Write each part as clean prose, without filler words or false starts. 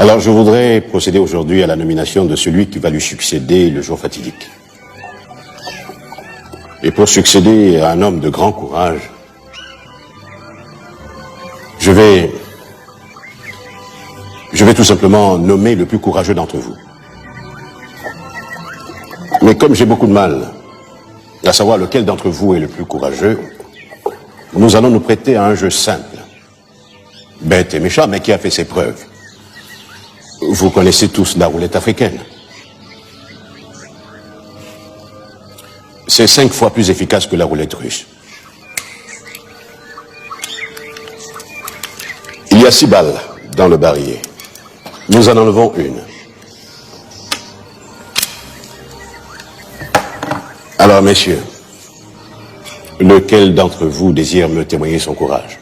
Alors, je voudrais procéder aujourd'hui à la nomination de celui qui va lui succéder le jour fatidique. Et pour succéder à un homme de grand courage, je vais tout simplement nommer le plus courageux d'entre vous. Mais comme j'ai beaucoup de mal à savoir lequel d'entre vous est le plus courageux, nous allons nous prêter à un jeu simple, bête et méchant, mais qui a fait ses preuves. Vous connaissez tous la roulette africaine. C'est 5 fois plus efficace que la roulette russe. Il y a 6 balles dans le barillet. Nous en enlevons une. Alors, messieurs, lequel d'entre vous désire me témoigner son courage?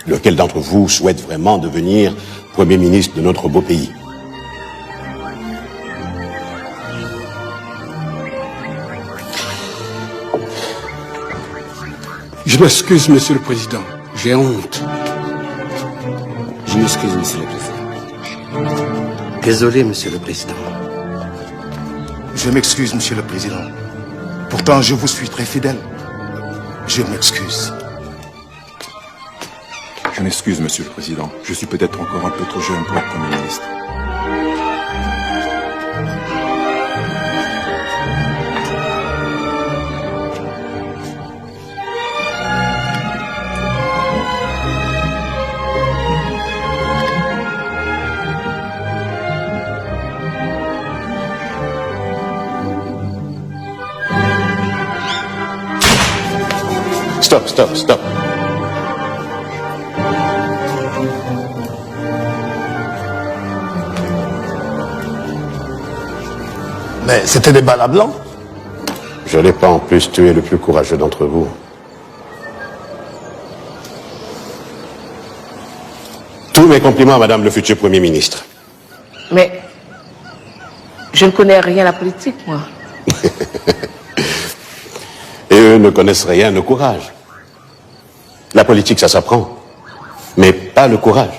Lequel d'entre vous souhaite vraiment devenir Premier ministre de notre beau pays? Je m'excuse, Monsieur le Président. J'ai honte. Je m'excuse, Monsieur le Président. Désolé, Monsieur le Président. Je m'excuse, Monsieur le Président. Pourtant, je vous suis très fidèle. Je m'excuse. Je m'excuse, Monsieur le Président. Je suis peut-être encore un peu trop jeune pour être Premier ministre. Stop. Mais c'était des balles à blanc. Je n'ai pas en plus tué le plus courageux d'entre vous. Tous mes compliments à Madame le futur Premier ministre. Mais je ne connais rien à la politique, moi. Et eux ne connaissent rien au courage. La politique, ça s'apprend, mais pas le courage.